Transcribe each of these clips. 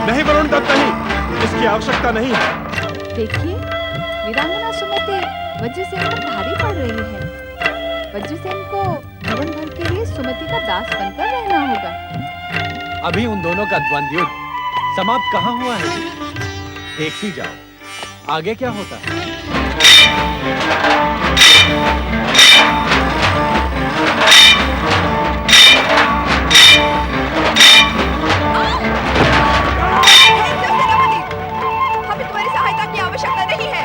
नहीं वरुण दत्त, नहीं, इसकी आवश्यकता नहीं है। देखिए, वीरांगना सुमति वज्रसेन पर भारी पड़ रही है। वज्रसेन को जीवन भर के लिए सुमति का दास बनकर रहना होगा। अभी उन दोनों का द्वंद्व युद्ध समाप्त कहाँ हुआ है? देख ही जाओ, आगे क्या होता है। हमें तुम्हारी सहायता की आवश्यकता नहीं है।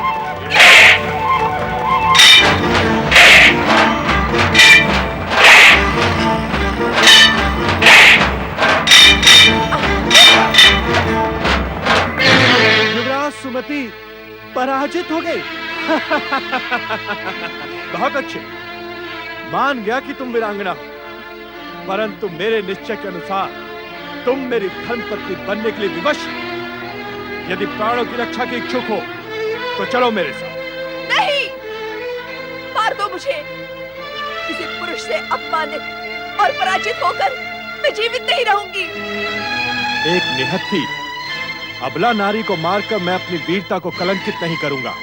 युवराज सुमति पराजित हो गई। बहुत अच्छे, मान गया कि तुम वीरांगना हो, परंतु मेरे निश्चय के अनुसार तुम मेरी धर्मपत्नी बनने के लिए विवश हो। यदि प्राणों की रक्षा के इच्छुक हो तो चलो मेरे साथ। नहीं, मार दो मुझे। किसी पुरुष से अपमानित और पराजित होकर मैं जीवित नहीं रहूंगी। एक निहत्थी अबला नारी को मारकर मैं अपनी वीरता को कलंकित नहीं करूंगा।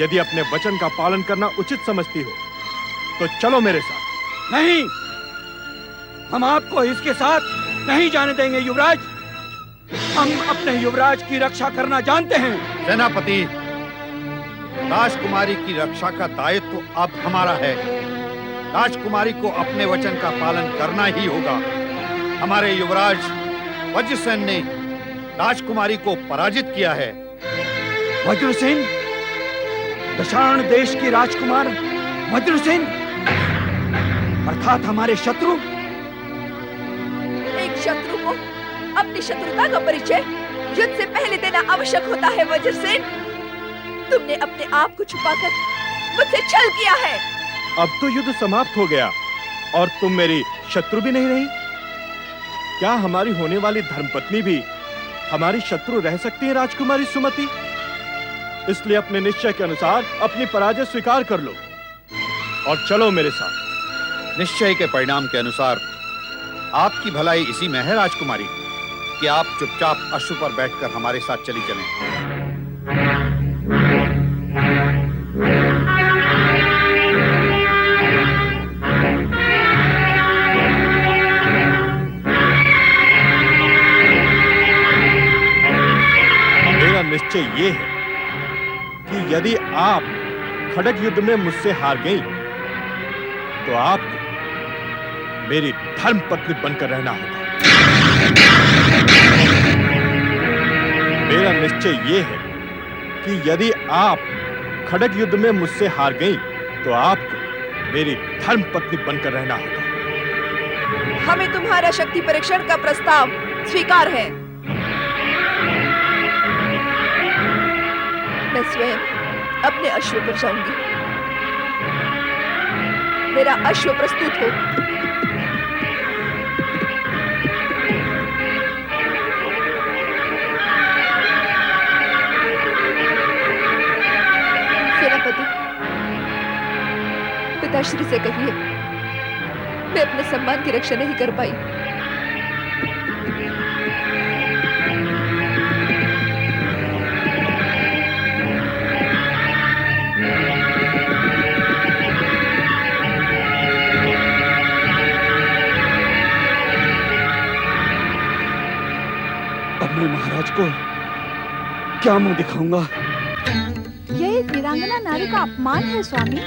यदि अपने वचन का पालन करना उचित समझती हो तो चलो मेरे साथ। नहीं, हम आपको इसके साथ नहीं जाने देंगे युवराज। हम अपने युवराज की रक्षा करना जानते हैं। सेनापति, राजकुमारी की रक्षा का दायित्व तो अब हमारा है। राजकुमारी को अपने वचन का पालन करना ही होगा। हमारे युवराज वज्रसेन ने राजकुमारी को पराजित किया है। वज्रसेन, दशार्ण देश की राजकुमार वज्रसेन, अर्थात हमारे शत्रु। एक शत्रु को अपनी शत्रुता का परिचय युद्ध से पहले देना आवश्यक होता है। वज्रसेन, तुमने अपने आप को छुपाकर मुझसे छल किया है। अब तो युद्ध समाप्त हो गया और तुम मेरी शत्रु भी नहीं रही। क्या हमारी होने वाली धर्मपत्नी भी हमारी शत्रु रह सकती है राजकुमारी सुमति? इसलिए अपने निश्चय के अनुसार अपनी पराजय स्वीकार कर लो और चलो मेरे साथ। निश्चय के परिणाम के अनुसार आपकी भलाई इसी में है राजकुमारी कि आप चुपचाप अश्व पर बैठकर हमारे साथ चली चलें। मेरा निश्चय ये है कि यदि आप खड़ग युद्ध में मुझसे हार गई तो आपको मेरी धर्मपत्नी बनकर रहना होगा। मेरा निश्चय ये है कि यदि आप खड़ग युद्ध में मुझसे हार गई तो आपको मेरी धर्मपत्नी बनकर रहना होगा। हमें तुम्हारा शक्ति परीक्षण का प्रस्ताव स्वीकार है। मैं स्वयं अपने अश्व पर जाऊंगी। मेरा अश्व प्रस्तुत हो। सेनापति, पिताश्री से कहिए मैं अपने सम्मान की रक्षा नहीं कर पाई। अब मैं महाराज को क्या मुंह दिखाऊंगा? यह एक वीरांगना नारी का अपमान है स्वामी।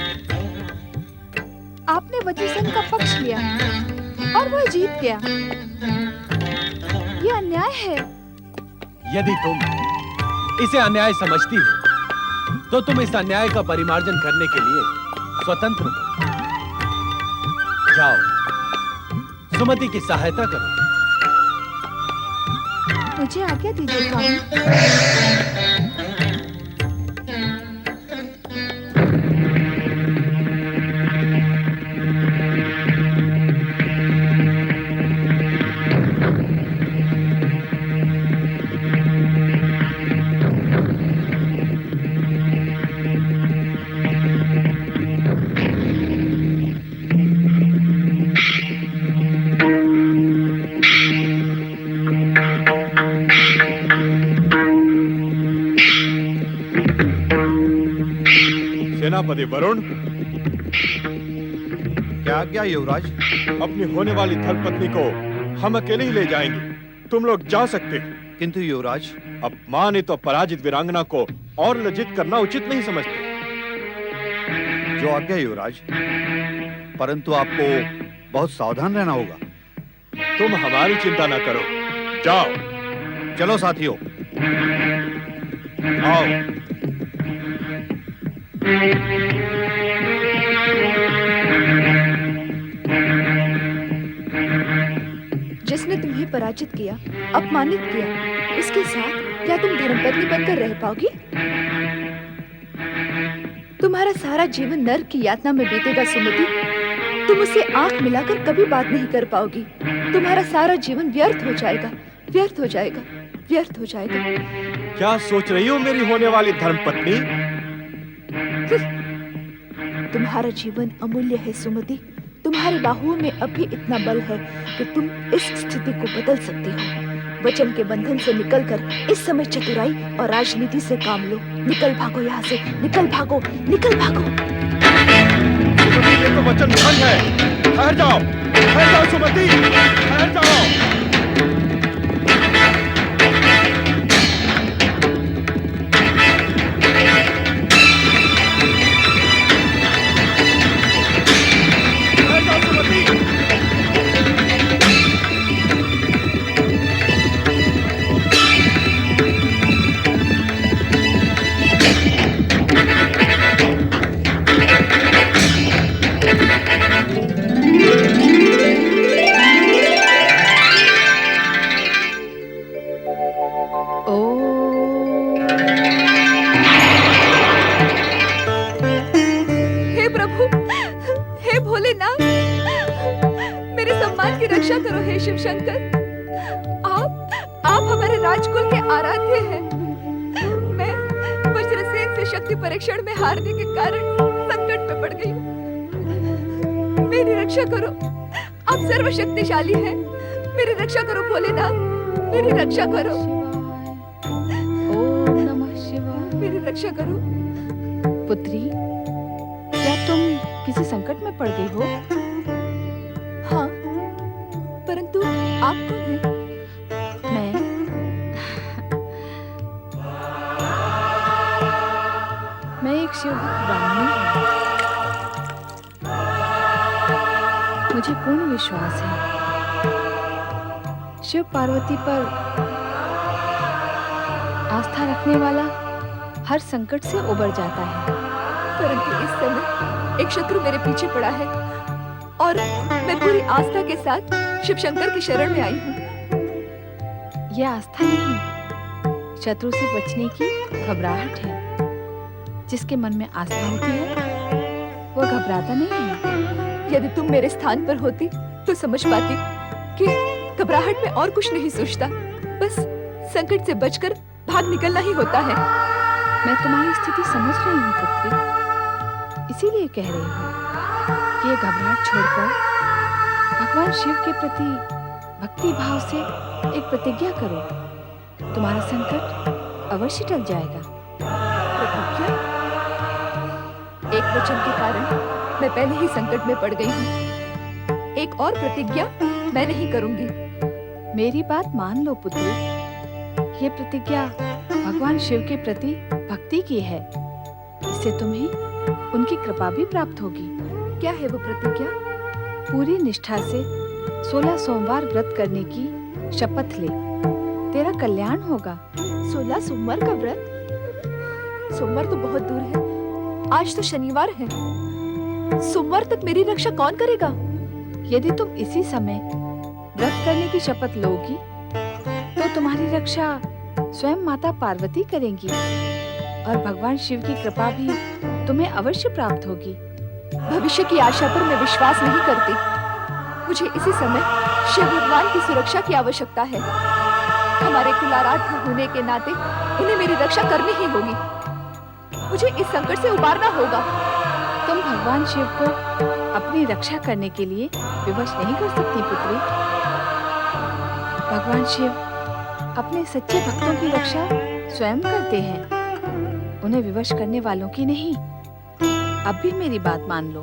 आपने वज्रसेन का पक्ष लिया और वह जीत गया। यह अन्याय है। यदि तुम इसे अन्याय समझती हो तो तुम इस अन्याय का परिमार्जन करने के लिए स्वतंत्र हो। जाओ, सुमति की सहायता करो। मुझे आज्ञा दीजिए स्वामी। प्रजापति वरुण, क्या आज्ञा युवराज? अपनी होने वाली धर्मपत्नी को हम अकेले ही ले जाएंगे, तुम लोग जा सकते हो। किंतु युवराज, अपमानित और पराजित वीरांगना को और लज्जित करना उचित नहीं समझते। जो आज्ञा युवराज, परंतु आपको बहुत सावधान रहना होगा। तुम हमारी चिंता न करो, जाओ। चलो साथियों, आओ। जिसने तुम्हें पराजित किया, अपमानित किया, उसके साथ क्या तुम धर्मपत्नी बनकर रह पाओगी? तुम्हारा सारा जीवन नर्क की यातना में बीतेगा सुमति। तुम उससे आंख मिलाकर कभी बात नहीं कर पाओगी। तुम्हारा सारा जीवन व्यर्थ हो जाएगा, व्यर्थ हो जाएगा, व्यर्थ हो जाएगा। क्या सोच रही हो मेरी होने वाली धर्मपत्नी? तुम्हारा जीवन अमूल्य है सुमति। तुम्हारी बाहुओं में अब भी इतना बल है कि तुम इस स्थिति को बदल सकती हो। वचन के बंधन से निकलकर इस समय चतुराई और राजनीति से काम लो। निकल भागो यहाँ से, निकल भागो, निकल भागो। सुमति, ये तो वचन भंग है। ठहर जाओ सुमति, ठहर जाओ। करो हे शिव शंकर। आप हमारे राजकुल के आराध्य हैं। मैं वज्रसेन से शक्ति परीक्षण में हारने के कारण संकट में पड़ गई हूँ। मेरी रक्षा करो, आप सर्वशक्तिशाली हैं। मेरी रक्षा करो भोलेनाथ, मेरी रक्षा करो। ओम नमः शिवाय। मेरी रक्षा करो। पुत्री, क्या तुम किसी संकट में पड़ गई हो? हाँ, परंतु आप कौन हैं? मैं एक शिवभक्त ब्राह्मणी हूँ। मुझे पूर्ण विश्वास है शिव पार्वती पर आस्था रखने वाला हर संकट से उबर जाता है। परंतु इस समय एक शत्रु मेरे पीछे पड़ा है और मैं पूरी आस्था के साथ शिव शंकर की शरण में आई हूँ। यह आस्था नहीं, शत्रु से बचने की घबराहट है। जिसके मन में आस्था होती है वो घबराता नहीं है। यदि तुम मेरे स्थान पर होती तो समझ पाती कि घबराहट में और कुछ नहीं सोचता, बस संकट से बचकर भाग निकलना ही होता है। मैं तुम्हारी स्थिति समझ रही हूँ पुत्री, इसीलिए कह रही हूँ कि ये घबराहट छोड़कर भगवान शिव के प्रति भक्ति भाव से एक प्रतिज्ञा करो। तुम्हारा संकट अवश्य टल जाएगा। प्रतिज्ञा? एक वचन के कारण मैं पहले ही संकट में पड़ गई हूँ। एक और प्रतिज्ञा मैं नहीं करूंगी। मेरी बात मान लो पुत्री, ये प्रतिज्ञा भगवान शिव के प्रति भक्ति की है। इससे तुम्हें उनकी कृपा भी प्राप्त होगी। क्या है वो प्रतिज्ञा? पूरी निष्ठा से 16 सोमवार व्रत करने की शपथ ले, तेरा कल्याण होगा। 16 सोमवार का व्रत? सोमवार तो बहुत दूर है, आज तो शनिवार है। सोमवार तक मेरी रक्षा कौन करेगा? यदि तुम इसी समय व्रत करने की शपथ लोगी तो तुम्हारी रक्षा स्वयं माता पार्वती करेंगी और भगवान शिव की कृपा भी तुम्हें अवश्य प्राप्त होगी। भविष्य की आशा पर मैं विश्वास नहीं करती। मुझे इसी समय शिव भगवान की सुरक्षा की आवश्यकता है। हमारे कुलाराध्य होने के नाते उन्हें मेरी रक्षा करनी ही होगी। मुझे इस संकट से उबारना होगा। तुम भगवान शिव को अपनी रक्षा करने के लिए विवश नहीं कर सकती पुत्री। भगवान शिव अपने सच्चे भक्तों की रक्षा स्वयं करते हैं, उन्हें विवश करने वालों की नहीं। अब भी मेरी बात मान लो।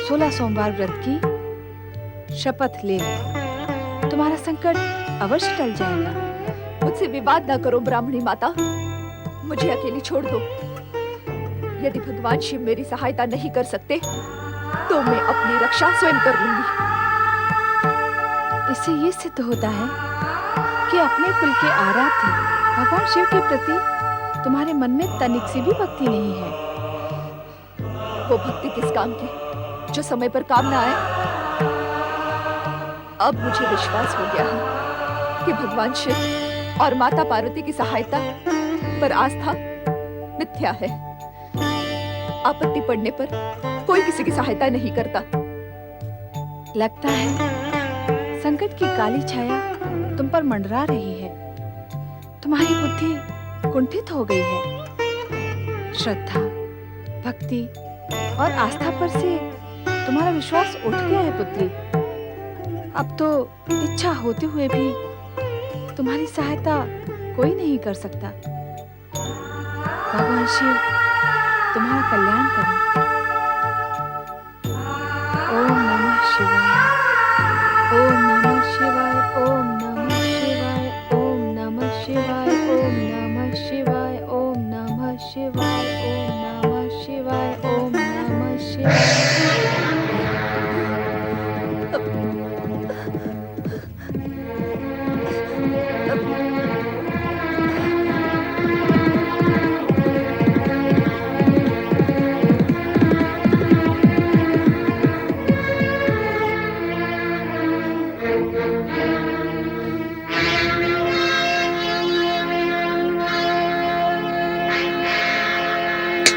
16 सोमवार व्रत की शपथ ले लो, तुम्हारा संकट अवश्य टल जाएगा। मुझसे विवाद ना करो ब्राह्मणी माता, मुझे अकेली छोड़ दो। यदि भगवान शिव मेरी सहायता नहीं कर सकते तो मैं अपनी रक्षा स्वयं कर लूंगी। इससे ये सिद्ध होता है कि अपने कुल के आराध्य भगवान शिव के प्रति तुम्हारे मन में तनिक सी भी भक्ति नहीं है। वो भक्ति किस काम की जो समय पर काम ना आए। अब मुझे विश्वास हो गया है कि भगवान शिव और माता पार्वती की सहायता पर आस्था मिथ्या है। आपत्ति पड़ने पर कोई किसी की सहायता नहीं करता। लगता है संकट की काली छाया तुम पर मंडरा रही है। तुम्हारी बुद्धि कुंठित हो गई है। श्रद्धा, भक्ति और आस्था पर से तुम्हारा विश्वास उठ गया है पुत्री। अब तो इच्छा होते हुए भी तुम्हारी सहायता कोई नहीं कर सकता। भगवान शिव तुम्हारा कल्याण करें। ओम नमः शिवाय, ओम नमः शिवाय, ओम नमः शिवाय, ओम नमः शिवाय, ओम नमः शिवाय, ओम नमः शिवाय, ओम नमः शिवाय, ओम नमः शिवाय।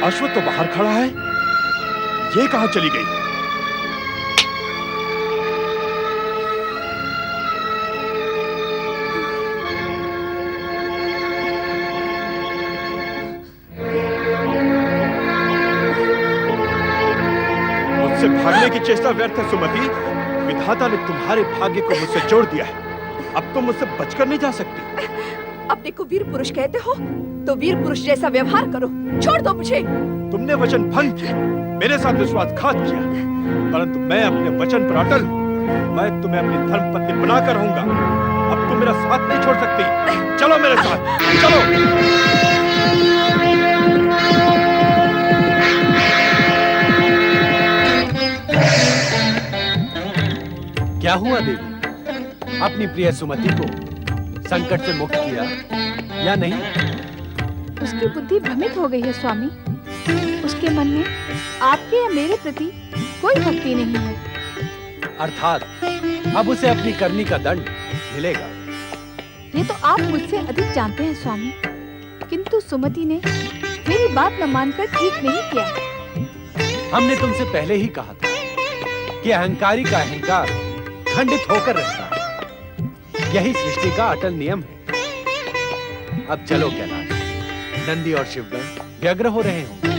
अश्वत्थ तो बाहर खड़ा है, ये कहां चली गई? मुझसे भागने की चेष्टा व्यर्थ है सुमति। विधाता ने तुम्हारे भाग्य को मुझसे जोड़ दिया है। अब तुम मुझसे बचकर नहीं जा सकती। अपने को वीर पुरुष कहते हो तो वीर पुरुष जैसा व्यवहार करो। छोड़ दो मुझे। तुमने वचन भंग किया, मेरे साथ विश्वासघात किया, परंतु मैं अपने वचन पर अटल हूं। मैं तुम्हें अपनी धर्मपत्नी बनाकर रहूंगा। अब तुम मेरा साथ नहीं छोड़ सकती। चलो मेरे साथ, चलो। क्या हुआ देवी? अपनी प्रिय सुमति को संकट से मुक्त किया या नहीं? उसकी बुद्धि भ्रमित हो गई है स्वामी। उसके मन में आपके या मेरे प्रति कोई भक्ति नहीं है। अर्थात अब उसे अपनी करनी का दंड मिलेगा। ये तो आप मुझसे अधिक जानते हैं स्वामी, किंतु सुमति ने मेरी बात न मानकर ठीक नहीं किया। हमने तुमसे पहले ही कहा था कि अहंकारी का अहंकार खंडित होकर रहता है। यही सृष्टि का अटल नियम है। अब चलो कैलाश, नंदी और शिवगण व्यग्र हो रहे होंगे।